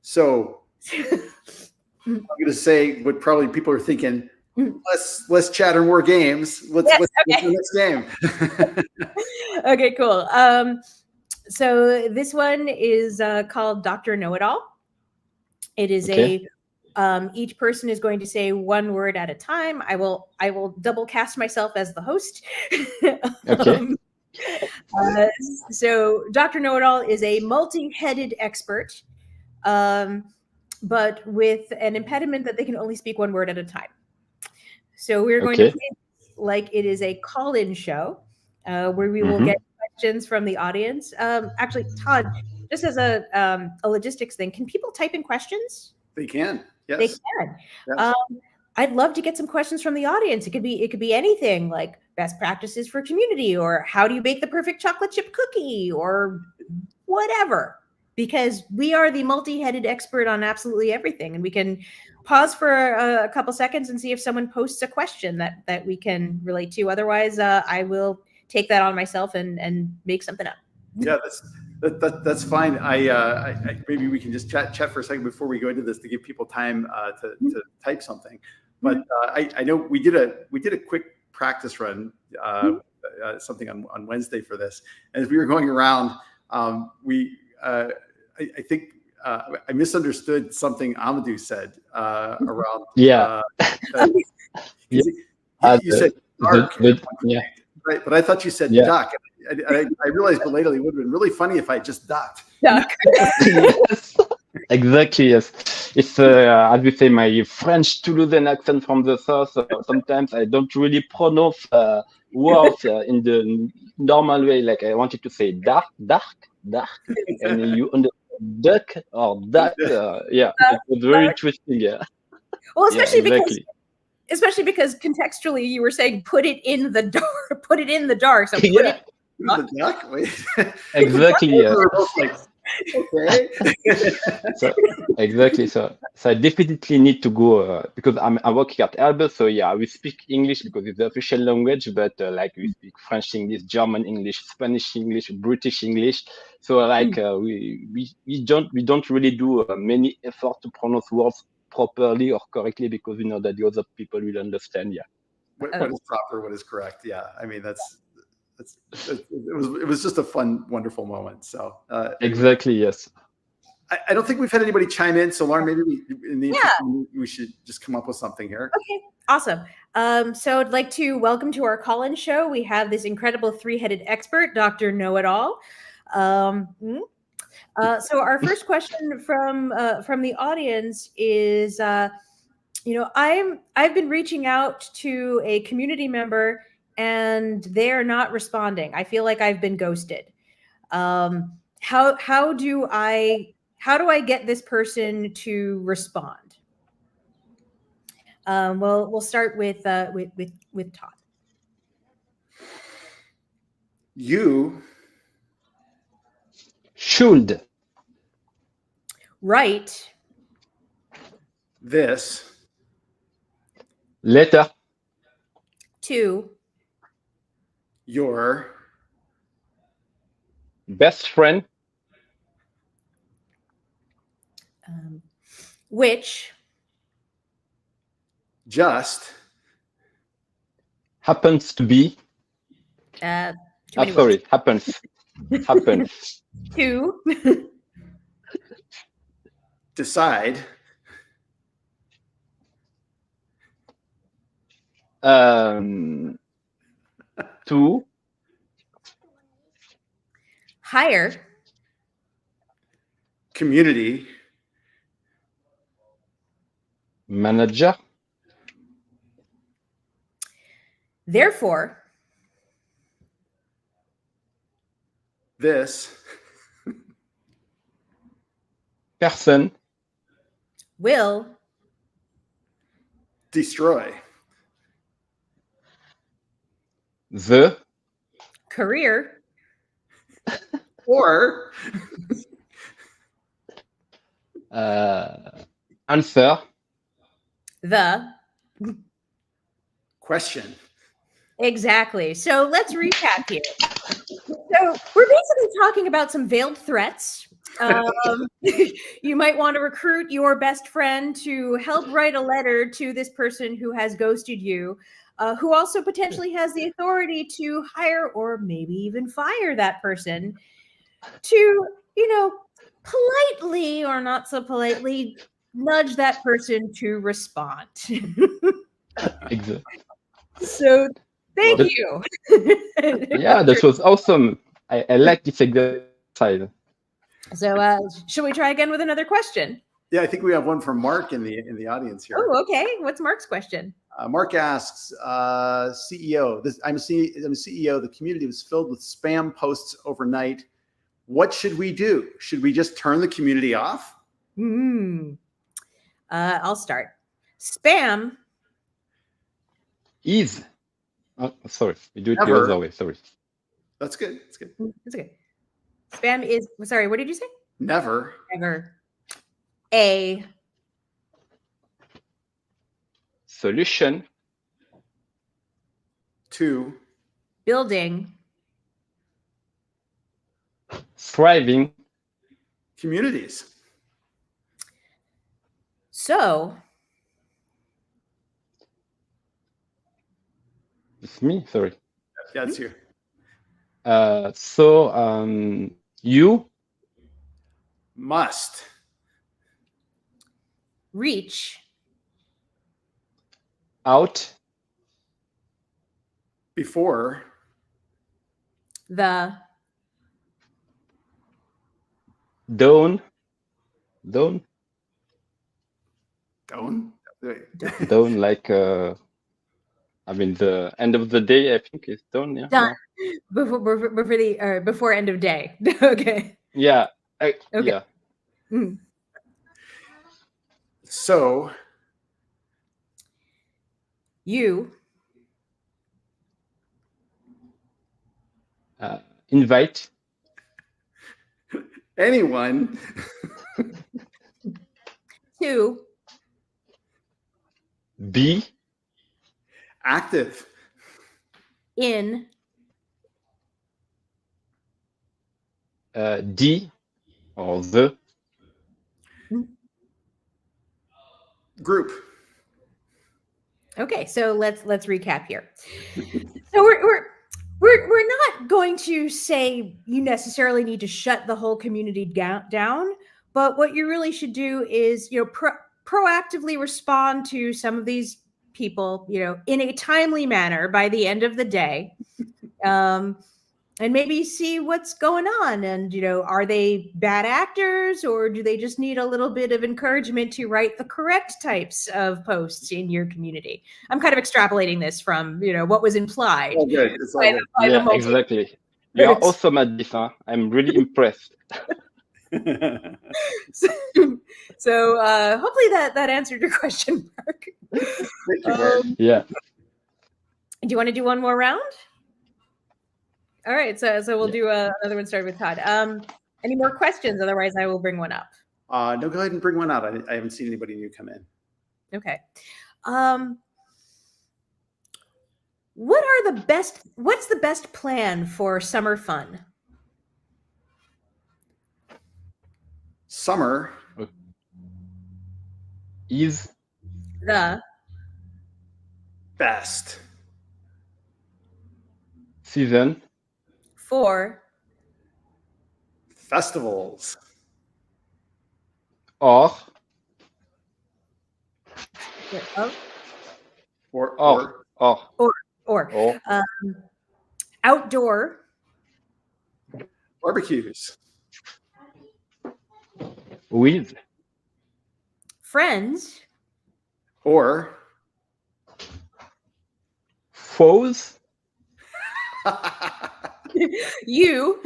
So I'm going to say what probably people are thinking. Less chatter, more games. What's the next game? Okay, cool. So this one is called Dr. Know-It-All. It is each person is going to say one word at a time. I will double cast myself as the host. Okay. So Dr. Know-It-All is a multi-headed expert, but with an impediment that they can only speak one word at a time. So we're going to play like it is a call-in show where we will get questions from the audience. Actually, Todd, just as a logistics thing, can people type in questions? They can. Yes. They can. Yes. I'd love to get some questions from the audience. It could be anything like best practices for community, or how do you bake the perfect chocolate chip cookie, or whatever. Because we are the multi-headed expert on absolutely everything, and we can pause for a couple seconds and see if someone posts a question that we can relate to. Otherwise, I will take that on myself and make something up. Yeah, that's fine. I maybe we can just chat for a second before we go into this to give people time to type something. But I know we did a quick practice run, something on Wednesday for this, and as we were going around, I think I misunderstood something Ahmadou said around. Yeah. You said dark. Right, but I thought you said duck. And I realized belatedly it would have been really funny if I just ducked. Duck. Yes. Exactly, yes. It's, as you say, my French Toulousain accent from the south. Sometimes I don't really pronounce words in the normal way. Like I wanted to say dark, and you understand duck or duck. It was very interesting. Yeah. Well, especially because contextually you were saying put it in the dark. Put it in the dark. So put it. The duck? Wait. Exactly. Yeah. Okay. Exactly. So I definitely need to go because I'm working at Airbus. So yeah, we speak English because it's the official language, but like we speak French English, German English, Spanish English, British English. So like we don't really do many effort to pronounce words properly or correctly because we know that the other people will understand. Yeah. What is proper? What is correct? Yeah. I mean it was just a fun, wonderful moment. So exactly, yes. I don't think we've had anybody chime in. So Lauren, maybe we should just come up with something here. Okay, awesome. So I'd like to welcome to our call-in show. We have this incredible three-headed expert, Dr. Know-It-All. So our first question from the audience is, I've been reaching out to a community member and they're not responding. I feel like I've been ghosted. How do I get this person to respond? We'll start with Todd. You should write this letter to your best friend, which just happens to be happens to decide to hire community manager. Therefore, this person will destroy the career or answer the question. Exactly. So let's recap here. So we're basically talking about some veiled threats You might want to recruit your best friend to help write a letter to this person who has ghosted you, who also potentially has the authority to hire or maybe even fire that person to, politely or not so politely nudge that person to respond. Exactly. So thank you. Yeah, that was awesome. I like this exercise. So should we try again with another question? Yeah, I think we have one from Mark in the audience here. Oh, okay. What's Mark's question? Mark asks, CEO, I'm a CEO. The community was filled with spam posts overnight. What should we do? Should we just turn the community off? I'll start. Spam Is. Oh, sorry, we do it Never. the other way. Sorry. That's good. That's good. That's okay. Spam is, sorry, what did you say? Never. Never a Solution to building thriving. Communities. So It's me. Sorry. Yeah, it's you. You Must reach out before the down like the end of the day. I think is done. Yeah. done before end of day. Okay. Yeah. Okay. Yeah. So You Invite anyone to be active in the or the group. Okay, so let's recap here. So we're not going to say you necessarily need to shut the whole community down, but what you really should do is proactively respond to some of these people, in a timely manner by the end of the day. And maybe see what's going on. And, are they bad actors, or do they just need a little bit of encouragement to write the correct types of posts in your community? I'm kind of extrapolating this from, what was implied. All good. It's all good. Yeah, exactly. You are awesome at this, huh? I'm really impressed. So hopefully that answered your question, Mark. Thank you, Mark. Yeah. Do you want to do one more round? All right, so we'll do another one starting with Todd. Any more questions? Otherwise, I will bring one up. No, go ahead and bring one out. I haven't seen anybody new come in. Okay. What's the best plan for summer fun? Summer is The best season for festivals or outdoor barbecues with friends or foes. You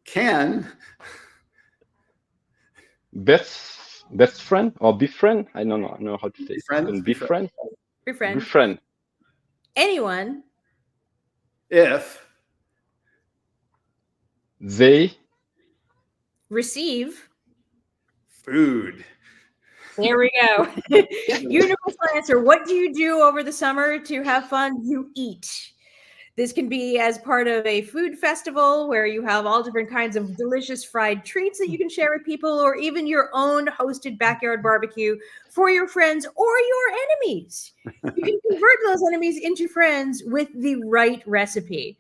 can best friend or befriend. I don't know how to say it. Befriend anyone if they receive food. There we go. Universal answer. What do you do over the summer to have fun? You eat. This can be as part of a food festival where you have all different kinds of delicious fried treats that you can share with people, or even your own hosted backyard barbecue for your friends or your enemies. You can convert those enemies into friends with the right recipe.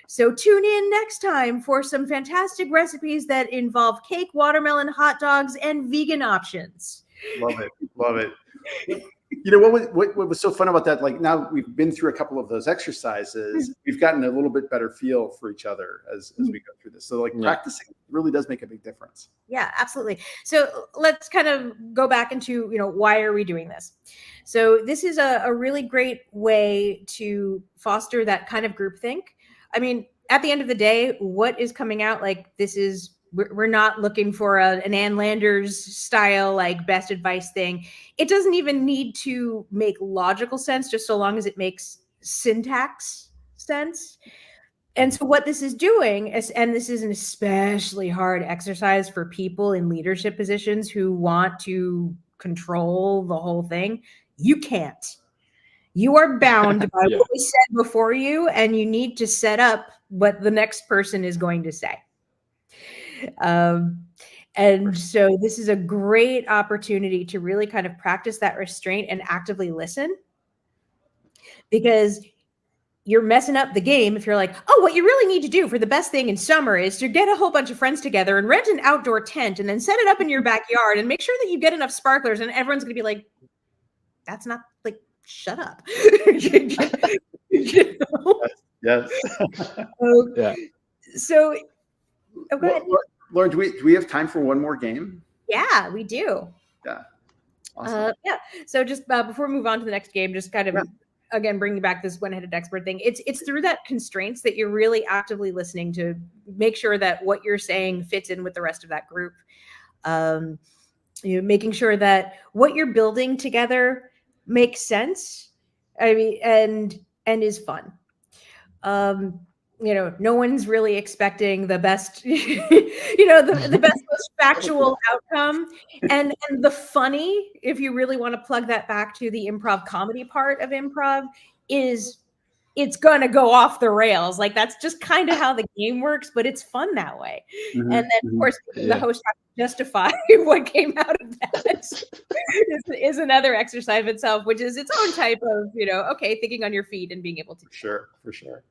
So tune in next time for some fantastic recipes that involve cake, watermelon, hot dogs, and vegan options. Love it. Love it. You know, what was so fun about that? Like, now we've been through a couple of those exercises. We've gotten a little bit better feel for each other as we go through this. So like practicing really does make a big difference. Yeah, absolutely. So let's kind of go back into, why are we doing this? So this is a really great way to foster that kind of groupthink. I mean, at the end of the day, what is coming out, like, this is, we're not looking for an Ann Landers style, like, best advice thing. It doesn't even need to make logical sense, just so long as it makes syntax sense. And so what this is doing is, and this is an especially hard exercise for people in leadership positions who want to control the whole thing, you can't. You are bound by what we said before you, and you need to set up what the next person is going to say. And so this is a great opportunity to really kind of practice that restraint and actively listen, because you're messing up the game if you're like, oh, what you really need to do for the best thing in summer is to get a whole bunch of friends together and rent an outdoor tent and then set it up in your backyard and make sure that you get enough sparklers, and everyone's going to be like, that's not, like, shut up. Yes. Yeah. So, go ahead. Lauren, do we have time for one more game? Yeah, we do. Yeah. Awesome. So just before we move on to the next game, just kind of again bringing back this one-headed expert thing. It's through that constraints that you're really actively listening to make sure that what you're saying fits in with the rest of that group. Making sure that what you're building together makes sense. I mean, and is fun. No one's really expecting the best, the best, most factual outcome. And the funny, if you really want to plug that back to the improv comedy part of improv, is it's going to go off the rails. Like, that's just kind of how the game works, but it's fun that way. And then, of course, the host has to justify what came out of that is another exercise itself, which is its own type of, thinking on your feet and being able to. For sure.